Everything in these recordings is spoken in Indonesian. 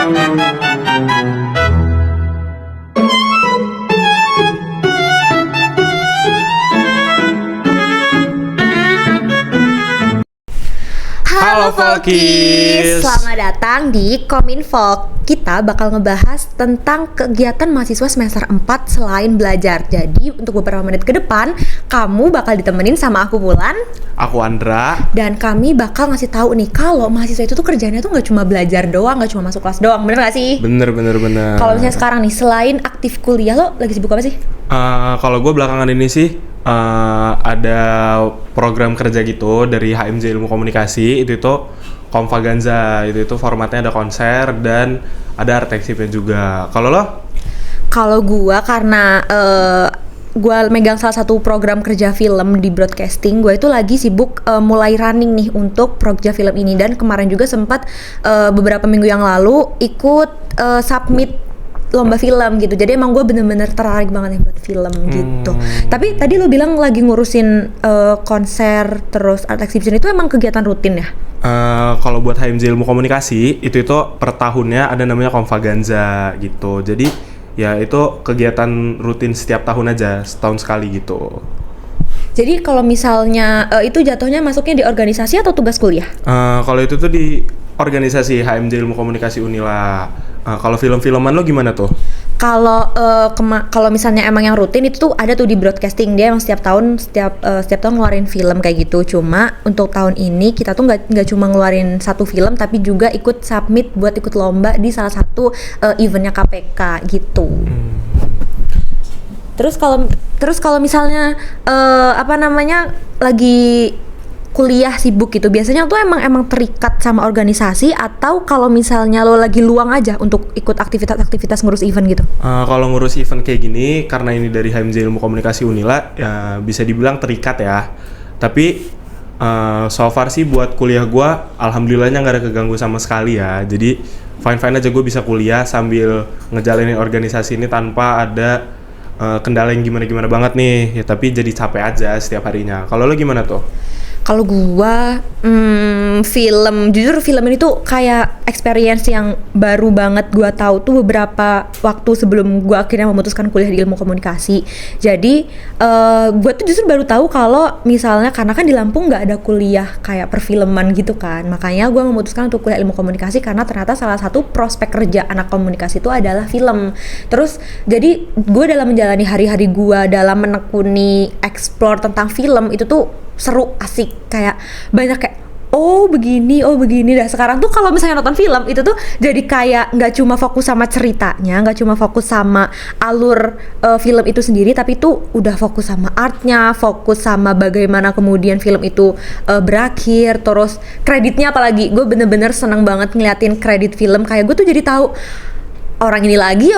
Halo Volkis, selamat datang di Kominfo. Kita bakal ngebahas tentang kegiatan mahasiswa semester 4 selain belajar. Jadi untuk beberapa menit ke depan, kamu bakal ditemenin sama aku Wulan, aku Andra. dan kami bakal ngasih tahu nih kalau mahasiswa itu tuh kerjanya tuh nggak cuma belajar doang, nggak cuma masuk kelas doang, bener nggak sih? Bener. Kalau misalnya sekarang nih, selain aktif kuliah, lo lagi sibuk apa sih? Kalau gue belakangan ini sih ada program kerja gitu dari HMJ Ilmu Komunikasi. Itu Konfaganza, itu formatnya ada konser dan ada art exhibit juga. Kalau lo? Kalau gua karena gua megang salah satu program kerja film di broadcasting, gua itu lagi sibuk mulai running nih untuk program film ini, dan kemarin juga sempat beberapa minggu yang lalu ikut submit lomba film gitu. Jadi emang gue bener-bener tertarik banget nih buat film gitu. Tapi tadi lo bilang lagi ngurusin konser terus art exhibition, itu emang kegiatan rutin ya? Kalau buat HMJ Ilmu Komunikasi itu per tahunnya ada namanya Konfaganza gitu. Jadi ya itu kegiatan rutin setiap tahun aja, setahun sekali gitu. Jadi kalau misalnya itu jatuhnya masuknya di organisasi atau tugas kuliah? Kalau itu tuh di organisasi HMJ Ilmu Komunikasi Unila. Kalau film-filman lo gimana tuh? Kalau misalnya emang yang rutin itu tuh ada tuh di broadcasting, dia emang setiap tahun ngeluarin film kayak gitu. Cuma untuk tahun ini kita tuh nggak cuma ngeluarin satu film, tapi juga ikut submit buat ikut lomba di salah satu eventnya KPK gitu. Terus kalau misalnya lagi kuliah sibuk gitu, biasanya tuh emang terikat sama organisasi, atau kalau misalnya lo lagi luang aja untuk ikut aktivitas ngurus event gitu? Kalau ngurus event kayak gini, karena ini dari HMJ Ilmu Komunikasi Unila, ya bisa dibilang terikat ya. Tapi so far sih buat kuliah gue, alhamdulillahnya nggak ada keganggu sama sekali ya. Jadi fine aja gue bisa kuliah sambil ngejalanin organisasi ini tanpa ada kendala yang gimana banget nih. Ya tapi jadi capek aja setiap harinya. Kalau lo gimana tuh? Kalau gua jujur film ini tuh kayak experience yang baru banget gua tahu tuh beberapa waktu sebelum gua akhirnya memutuskan kuliah di ilmu komunikasi. Jadi gua tuh justru baru tahu kalau misalnya, karena kan di Lampung nggak ada kuliah kayak perfilman gitu kan, makanya gua memutuskan untuk kuliah ilmu komunikasi karena ternyata salah satu prospek kerja anak komunikasi itu adalah film. Terus jadi gua dalam menjalani hari-hari gua dalam menekuni explore tentang film itu tuh seru, asik, kayak banyak kayak oh begini. Dah sekarang tuh kalau misalnya nonton film itu tuh jadi kayak nggak cuma fokus sama ceritanya, nggak cuma fokus sama alur film itu sendiri, tapi tuh udah fokus sama artnya, fokus sama bagaimana kemudian film itu berakhir, terus kreditnya. Apalagi gue bener-bener seneng banget ngeliatin kredit film, kayak gue tuh jadi tahu orang ini lagi,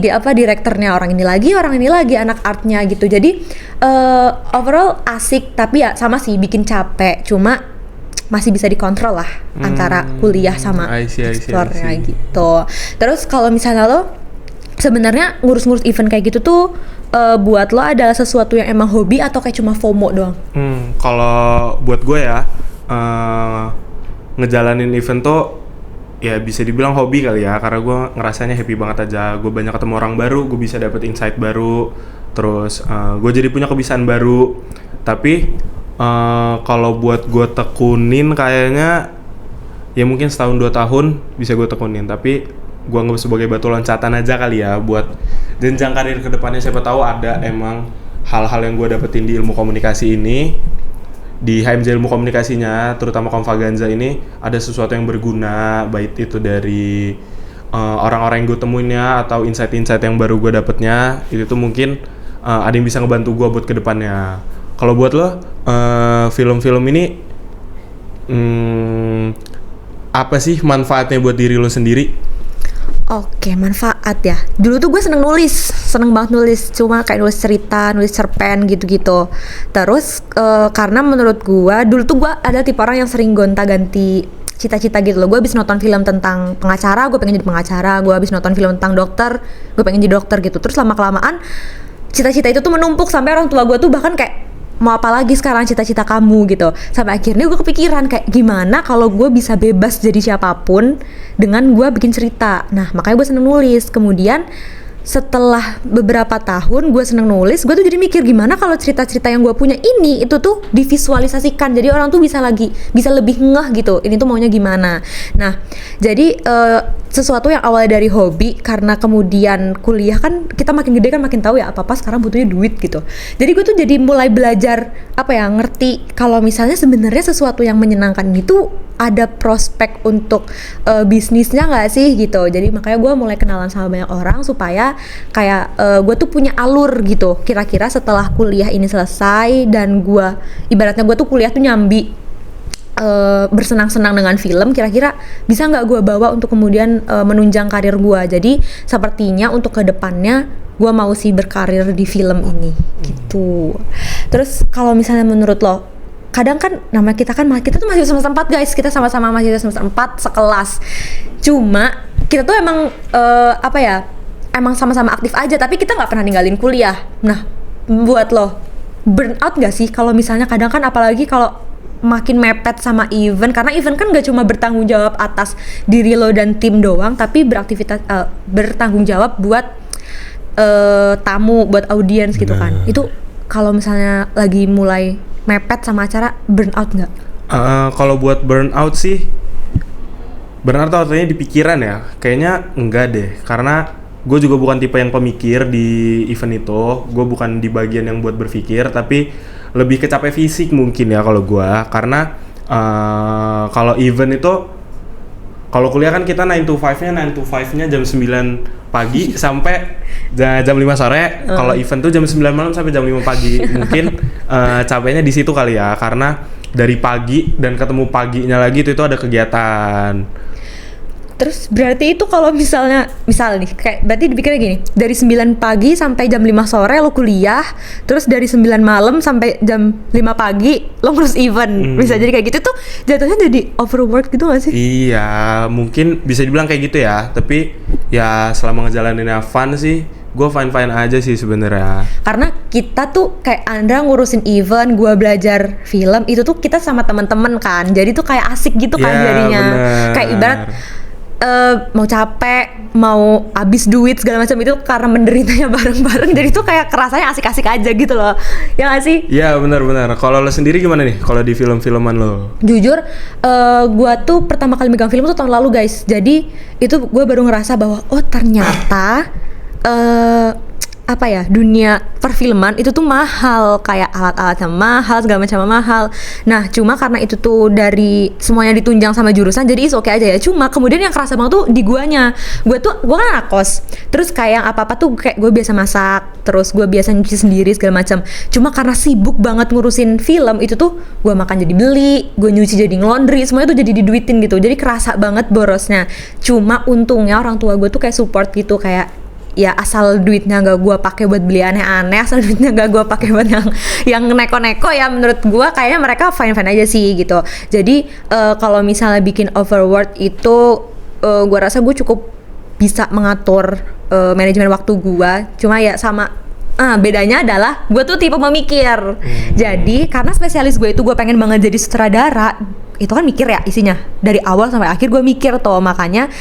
direkturnya orang ini lagi, anak artnya gitu. Jadi overall asik, tapi ya sama sih bikin capek, cuma masih bisa dikontrol lah antara kuliah sama explore-nya gitu. Terus kalau misalnya lo sebenarnya ngurus-ngurus event kayak gitu tuh buat lo adalah sesuatu yang emang hobi atau kayak cuma FOMO doang? Kalau buat gue ya, ngejalanin event tuh ya bisa dibilang hobi kali ya, karena gue ngerasanya happy banget aja. Gue banyak ketemu orang baru, gue bisa dapet insight baru, terus gue jadi punya kebiasaan baru. Tapi kalau buat gue tekunin kayaknya ya mungkin setahun 2 tahun bisa gue tekunin. Tapi gue anggap sebagai batu loncatan aja kali ya buat jenjang karir kedepannya. Siapa tahu ada emang hal-hal yang gue dapetin di ilmu komunikasi ini, di HMJ Ilmu Komunikasinya, terutama Konfaganza ini, ada sesuatu yang berguna, baik itu dari orang-orang yang gue temuinnya atau insight-insight yang baru gue dapetnya. Itu tuh mungkin ada yang bisa ngebantu gue buat kedepannya. Kalau buat lo, film-film ini apa sih manfaatnya buat diri lo sendiri? Oke, manfaat ya. Dulu tuh gue seneng banget nulis, cuma kayak nulis cerita, nulis cerpen gitu-gitu. Terus karena menurut gue, dulu tuh gue ada tipe orang yang sering gonta-ganti cita-cita gitu loh. Gue habis nonton film tentang pengacara, gue pengen jadi pengacara. Gue habis nonton film tentang dokter, gue pengen jadi dokter gitu. Terus lama-kelamaan cita-cita itu tuh menumpuk sampai orang tua gue tuh bahkan kayak mau apa lagi sekarang cita-cita kamu gitu. Sampai akhirnya gue kepikiran kayak gimana kalau gue bisa bebas jadi siapapun dengan gue bikin cerita. Nah makanya gue seneng nulis. Kemudian setelah beberapa tahun gue seneng nulis, gue tuh jadi mikir gimana kalau cerita-cerita yang gue punya ini itu tuh divisualisasikan, jadi orang tuh bisa lebih ngeh gitu, ini tuh maunya gimana. Nah jadi sesuatu yang awalnya dari hobi, karena kemudian kuliah kan kita makin gede kan makin tahu ya apa sekarang butuhnya duit gitu. Jadi gue tuh jadi mulai belajar ngerti kalau misalnya sebenarnya sesuatu yang menyenangkan itu ada prospek untuk bisnisnya nggak sih gitu. Jadi makanya gue mulai kenalan sama banyak orang supaya kayak gue tuh punya alur gitu. Kira-kira setelah kuliah ini selesai dan ibaratnya gue tuh kuliah tuh nyambi bersenang-senang dengan film, kira-kira bisa nggak gue bawa untuk kemudian menunjang karir gue. Jadi sepertinya untuk kedepannya gue mau sih berkarir di film ini gitu. Terus kalau misalnya menurut lo, kadang kan nama kita tuh masih semester 4 guys, kita sama-sama masih semester 4 sekelas. Cuma kita tuh emang emang sama-sama aktif aja, tapi kita nggak pernah ninggalin kuliah. Nah buat lo burnout nggak sih kalau misalnya kadang kan apalagi kalau makin mepet sama event, karena event kan nggak cuma bertanggung jawab atas diri lo dan tim doang, tapi bertanggung jawab buat tamu, buat audiens gitu kan. Itu kalau misalnya lagi mulai mepet sama acara, burnout nggak? Kalau buat burnout sih, burnout artinya di pikiran ya, kayaknya enggak deh, karena gue juga bukan tipe yang pemikir di event itu. Gue bukan di bagian yang buat berpikir, tapi lebih ke capek fisik mungkin ya kalau gue, karena kalau event itu, kalau kuliah kan kita 9 to 5-nya jam 9 pagi sampai jam 5 sore. Kalau event tuh jam 9 malam sampai jam 5 pagi. Mungkin capeknya di situ kali ya, karena dari pagi dan ketemu paginya lagi itu ada kegiatan. Terus berarti itu kalau misal nih, kayak berarti dipikirnya gini, dari 9 pagi sampai jam 5 sore lo kuliah, terus dari 9 malam sampai jam 5 pagi lo ngurus event. Bisa jadi kayak gitu tuh jatuhnya jadi overwork gitu gak sih? Iya, mungkin bisa dibilang kayak gitu ya. Tapi ya selama ngejalaninnya fun sih, gue fine aja sih sebenarnya. Karena kita tuh kayak Andra ngurusin event, gue belajar film, itu tuh kita sama teman-teman kan, jadi tuh kayak asik gitu kan jadinya. Bener. Kayak ibarat mau capek, mau habis duit segala macam itu karena menderitanya bareng-bareng, jadi tuh kayak kerasanya asik-asik aja gitu loh, ya nggak sih? Iya benar. Kalau lo sendiri gimana nih? Kalau di film-filman lo? Jujur, gue tuh pertama kali megang film tuh tahun lalu guys. Jadi itu gue baru ngerasa bahwa oh ternyata dunia perfilman itu tuh mahal, kayak alat-alatnya mahal, segala macam mahal. Nah cuma karena itu tuh dari semuanya ditunjang sama jurusan, jadi is oke aja ya. Cuma kemudian yang kerasa banget tuh di guanya. Gue kan anak kos, terus kayak apa-apa tuh kayak gue biasa masak, terus gue biasa nyuci sendiri segala macam. Cuma karena sibuk banget ngurusin film itu tuh, gue makan jadi beli, gue nyuci jadi ngelondri, semuanya tuh jadi diduitin gitu. Jadi kerasa banget borosnya. Cuma untungnya orang tua gue tuh kayak support gitu, kayak ya asal duitnya gak gue pakai buat beli aneh-aneh, asal duitnya gak gue pakai buat yang neko-neko, ya menurut gue kayaknya mereka fine aja sih gitu. Jadi kalau misalnya bikin overwork itu gue rasa gue cukup bisa mengatur manajemen waktu gue. Cuma ya sama bedanya adalah gue tuh tipe memikir. Jadi karena spesialis gue itu gue pengen banget jadi sutradara, itu kan mikir ya isinya dari awal sampai akhir, gue mikir tuh. Makanya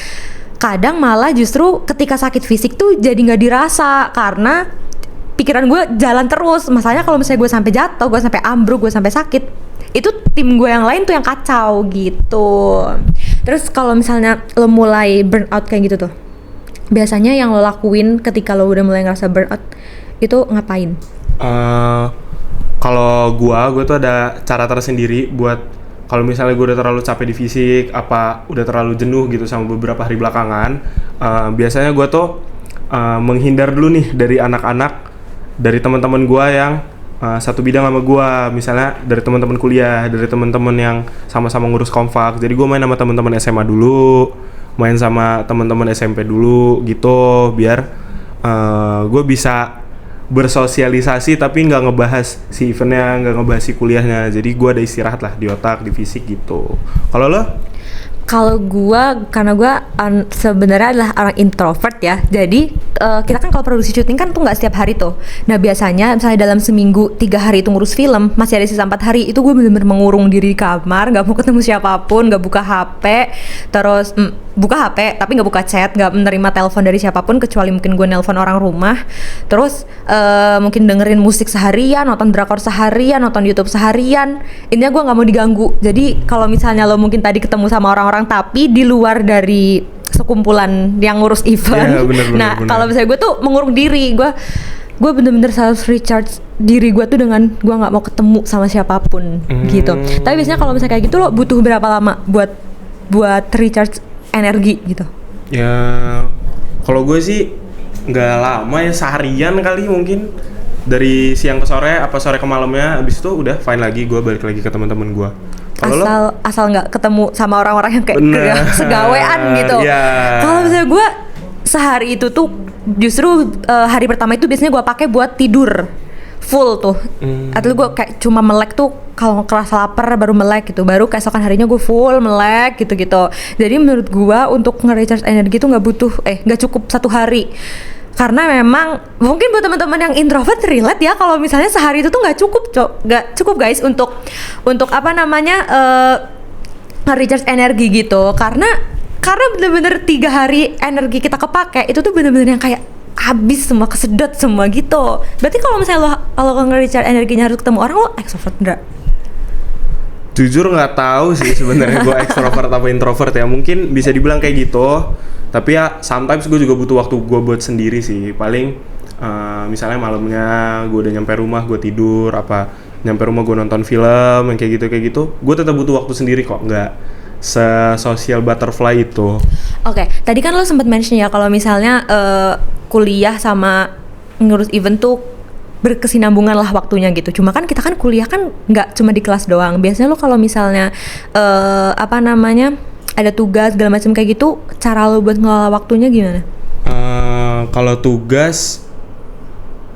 kadang malah justru ketika sakit fisik tuh jadi nggak dirasa karena pikiran gue jalan terus. Masalahnya kalau misalnya gue sampai jatuh, gue sampai ambruk, gue sampai sakit, itu tim gue yang lain tuh yang kacau gitu. Terus kalau misalnya lo mulai burnout kayak gitu tuh, biasanya yang lo lakuin ketika lo udah mulai ngerasa burnout itu ngapain? Kalau gue tuh ada cara tersendiri buat kalau misalnya gue udah terlalu capek di fisik, udah terlalu jenuh gitu sama beberapa hari belakangan, biasanya gue tuh menghindar dulu nih dari anak-anak, dari teman-teman gue yang satu bidang sama gue, misalnya dari teman-teman kuliah, dari teman-teman yang sama-sama ngurus konfak. Jadi gue main sama teman-teman SMA dulu, main sama teman-teman SMP dulu gitu, biar gue bisa bersosialisasi tapi nggak ngebahas si eventnya, nggak ngebahas si kuliahnya. Jadi gue ada istirahat lah di otak, di fisik gitu. Kalau lo? Kalau karena gua sebenarnya adalah orang introvert ya. Jadi kita kan kalau produksi syuting kan tuh nggak setiap hari tuh. Nah biasanya misalnya dalam seminggu 3 hari itu ngurus film, masih ada sisa 4 hari itu gue bener-bener mengurung diri di kamar, nggak mau ketemu siapapun, nggak buka HP, terus buka HP tapi nggak buka chat, nggak menerima telepon dari siapapun kecuali mungkin gue nelpon orang rumah. Terus mungkin dengerin musik seharian, nonton drakor seharian, nonton YouTube seharian. Intinya gue nggak mau diganggu. Jadi kalau misalnya lo mungkin tadi ketemu sama orang-orang tapi di luar dari sekumpulan yang ngurus event. Nah kalau misalnya gue tuh mengurung diri, gue bener-bener harus recharge diri gue tuh dengan gue nggak mau ketemu sama siapapun gitu. Tapi biasanya kalau misalnya kayak gitu lo butuh berapa lama buat recharge energi gitu? Ya kalau gue sih nggak lama ya, seharian kali mungkin, dari siang ke sore apa sore ke malamnya, abis itu udah fine lagi, gue balik lagi ke teman-teman gue. Asal nggak ketemu sama orang-orang yang kayak segawean gitu. Yeah. Kalau misalnya gue sehari itu tuh justru hari pertama itu biasanya gue pakai buat tidur full tuh. Atau gue kayak cuma melek tuh kalau kerasa lapar baru melek gitu, baru keesokan harinya gue full melek gitu-gitu. Jadi menurut gue untuk nge-recharge energi tuh nggak cukup 1 hari. Karena memang mungkin buat teman-teman yang introvert relate ya, kalau misalnya sehari itu tuh nggak cukup guys untuk apa namanya nge-recharge energi gitu. Karena bener-bener 3 hari energi kita kepake itu tuh bener-bener yang kayak habis semua, kesedot semua gitu. Berarti kalau misalnya lo nge-recharge energinya harus ketemu orang, lo extrovert enggak? Jujur nggak tahu sih sebenarnya gue extrovert atau introvert ya, mungkin bisa dibilang kayak gitu. Tapi ya sometimes gue juga butuh waktu gue buat sendiri sih. Paling misalnya malamnya gue udah nyampe rumah, gue tidur, nyampe rumah gue nonton film yang kayak gitu. Gue tetap butuh waktu sendiri kok, nggak se-social butterfly itu. Oke, tadi kan lo sempat mention ya kalau misalnya kuliah sama ngurus event tuh berkesinambungan lah waktunya gitu. Cuma kan kita kan kuliah kan nggak cuma di kelas doang. Biasanya lo kalau misalnya ada tugas segala macam kayak gitu, cara lo buat ngelola waktunya gimana? Kalau tugas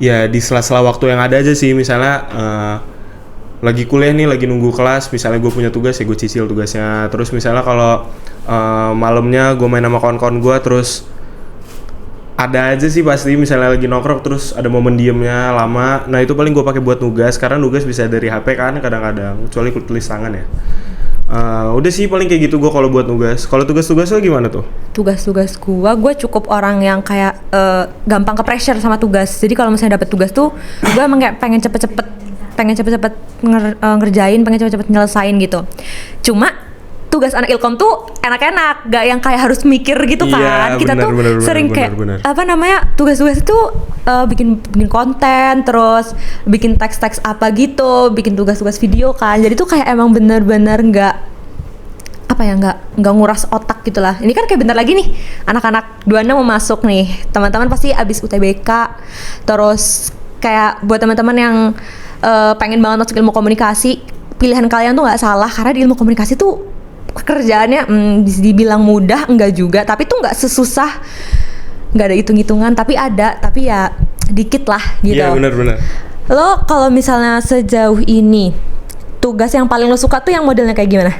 ya di sela-sela waktu yang ada aja sih. Misalnya lagi kuliah nih, lagi nunggu kelas, misalnya gue punya tugas ya gue cicil tugasnya. Terus misalnya kalau malamnya gue main sama kawan-kawan gue, terus ada aja sih pasti misalnya lagi nongkrong terus ada momen diemnya lama. Nah itu paling gue pakai buat nugas, karena nugas bisa dari HP kan kadang-kadang, kecuali tulis tangan ya. Udah sih paling kayak gitu gue kalau buat nugas. Kalau tugas-tugas lo gimana tuh? Tugas-tugas gue cukup orang yang kayak gampang ke pressure sama tugas. Jadi kalau misalnya dapet tugas tuh gue emang kayak pengen cepet-cepet ngerjain, pengen cepet-cepet nyelesain gitu. Cuma tugas anak ilkom tuh enak-enak, gak yang kayak harus mikir gitu kan. Iya, kita tuh sering kayak tugas-tugas itu bikin konten, terus bikin teks-teks apa gitu, bikin tugas-tugas video kan. Jadi tuh kayak emang bener-bener nggak nguras otak gitulah. Ini kan kayak bentar lagi nih anak-anak 26 mau masuk nih, teman-teman pasti abis UTBK. Terus kayak buat teman-teman yang pengen banget masuk ilmu komunikasi, pilihan kalian tuh nggak salah, karena di ilmu komunikasi tuh pekerjaannya bisa dibilang mudah, enggak juga, tapi tuh nggak sesusah, nggak ada hitung-hitungan, tapi ya dikit lah gitu. Iya benar-benar. Lo kalau misalnya sejauh ini tugas yang paling lo suka tuh yang modelnya kayak gimana?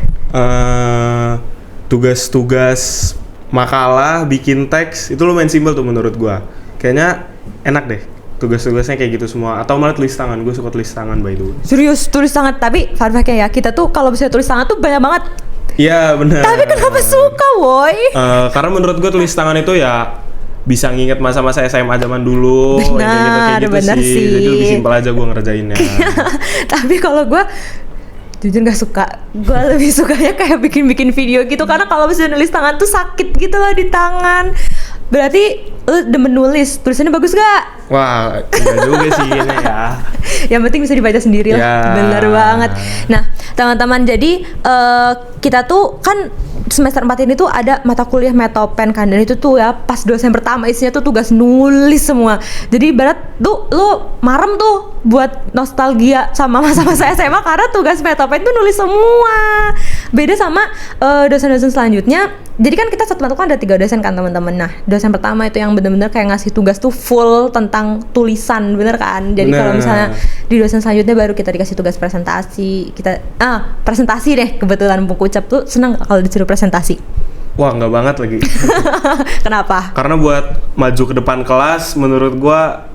Tugas-tugas makalah, bikin teks itu lumayan simpel tuh menurut gua. Kayaknya enak deh tugas-tugasnya kayak gitu semua, atau malah tulis tangan. Gue suka tulis tangan by the way. Serius tulis tangan, tapi fun fact-nya ya, kita tuh kalau bisa tulis tangan tuh banyak banget. Iya benar. Tapi kenapa suka woy? Karena menurut gue tulis tangan itu ya bisa nginget masa-masa SMA zaman dulu. Benar, kayak gitu sih. Jadi lebih simpel aja gue ngerjainnya. Tapi kalau gue jujur nggak suka. Gue lebih sukanya kayak bikin video gitu, karena kalau misalnya nulis tangan tuh sakit gitu loh di tangan. Berarti lu demen nulis, tulisannya bagus gak? Wah, enggak juga sih ini ya. Yang penting bisa dibaca sendiri lah, bener banget. Nah, teman-teman, jadi kita tuh kan semester 4 ini tuh ada mata kuliah Metopen kan, dan itu tuh ya pas dosen pertama isinya tuh tugas nulis semua. Jadi ibarat tuh lu marem tuh buat nostalgia sama masa-masa SMA karena tugas Metopen tuh nulis semua. Beda sama dosen-dosen selanjutnya. Jadi kan kita satu mata kan ada 3 dosen kan teman-teman. Nah, dosen pertama itu yang bener-bener kayak ngasih tugas tuh full tentang tulisan, bener kan? Jadi kalau misalnya di dosen selanjutnya baru kita dikasih tugas presentasi. Presentasi deh, kebetulan buku ucap tuh seneng kalau disuruh presentasi. Wah, nggak banget lagi. Kenapa? Karena buat maju ke depan kelas menurut gua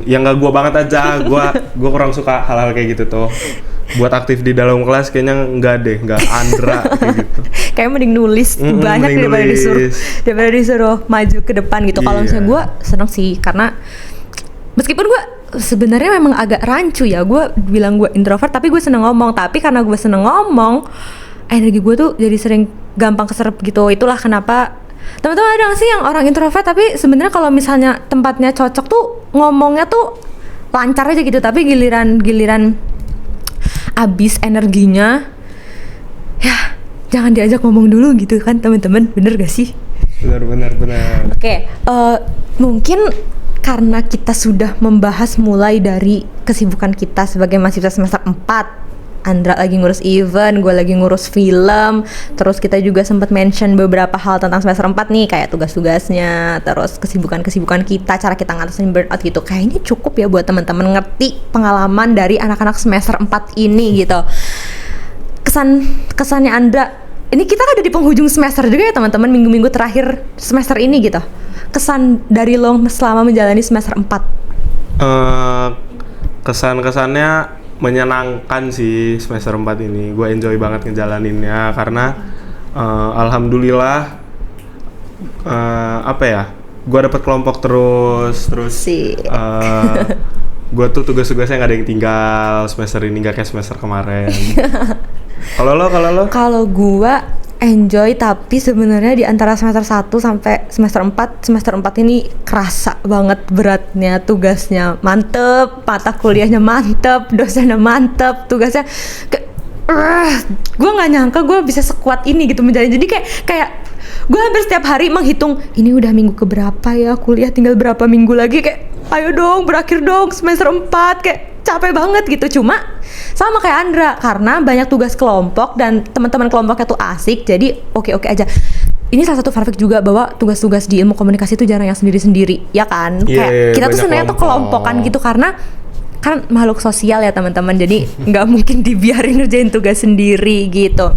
yang nggak gua banget aja. Gua kurang suka hal-hal kayak gitu tuh. Buat aktif di dalam kelas kayaknya nggak Andra kayak gitu. Kayak mending nulis banyak mending daripada disuruh maju ke depan gitu. Kalau misalnya gue seneng sih karena meskipun gue sebenarnya memang agak rancu ya, gue bilang gue introvert tapi gue seneng ngomong. Tapi karena gue seneng ngomong, energi gue tuh jadi sering gampang keserap gitu. Itulah kenapa teman-teman ada nggak sih yang orang introvert tapi sebenarnya kalau misalnya tempatnya cocok tuh ngomongnya tuh lancar aja gitu. Tapi giliran abis energinya, ya jangan diajak ngomong dulu gitu kan teman-teman, bener gak sih? Benar. Oke, mungkin karena kita sudah membahas mulai dari kesibukan kita sebagai mahasiswa semester 4. Andra lagi ngurus event, gue lagi ngurus film. Terus kita juga sempat mention beberapa hal tentang semester 4 nih, kayak tugas-tugasnya, terus kesibukan-kesibukan kita, cara kita ngatasin burnout gitu. Kayaknya cukup ya buat teman-teman ngerti pengalaman dari anak-anak semester 4 ini gitu. Kesannya Andra, ini kita kan ada di penghujung semester juga ya teman-teman, minggu-minggu terakhir semester ini gitu. Kesan dari lo selama menjalani semester 4? Kesannya menyenangkan sih semester 4 ini. Gue enjoy banget ngejalaninnya karena alhamdulillah gue dapet kelompok terus gue tuh tugas-tugasnya nggak ada yang tinggal semester ini, nggak kayak semester kemarin. Kalau lo gue enjoy, tapi sebenarnya di antara semester 1 sampai semester 4 ini kerasa banget beratnya, tugasnya mantep, mata kuliahnya mantep, dosennya mantep, tugasnya gue nggak nyangka gue bisa sekuat ini gitu menjalani. Jadi kayak gue hampir setiap hari menghitung ini udah minggu keberapa ya, kuliah tinggal berapa minggu lagi, kayak ayo dong berakhir dong semester 4, kayak capek banget gitu. Cuma sama kayak Andra, karena banyak tugas kelompok dan teman-teman kelompoknya tuh asik, jadi oke aja. Ini salah satu fun fact juga bahwa tugas-tugas di ilmu komunikasi itu jarang yang sendiri-sendiri, ya kan? Kayak kita tuh sebenarnya tuh kelompokan gitu karena kan makhluk sosial ya teman-teman, jadi nggak mungkin dibiarin ngerjain tugas sendiri gitu.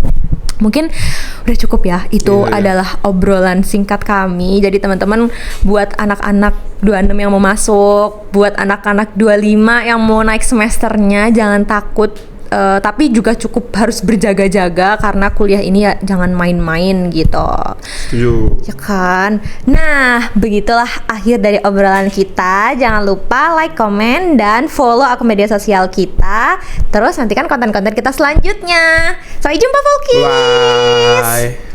Mungkin udah cukup ya, itu adalah obrolan singkat kami. Jadi teman-teman, buat anak-anak 26 yang mau masuk, buat anak-anak 25 yang mau naik semesternya, jangan takut. Tapi juga cukup harus berjaga-jaga karena kuliah ini ya jangan main-main gitu. Setuju. Ya kan? Nah, begitulah akhir dari obrolan kita. Jangan lupa like, komen, dan follow akun media sosial kita. Terus nantikan konten-konten kita selanjutnya. Sampai jumpa, Folkies! Bye.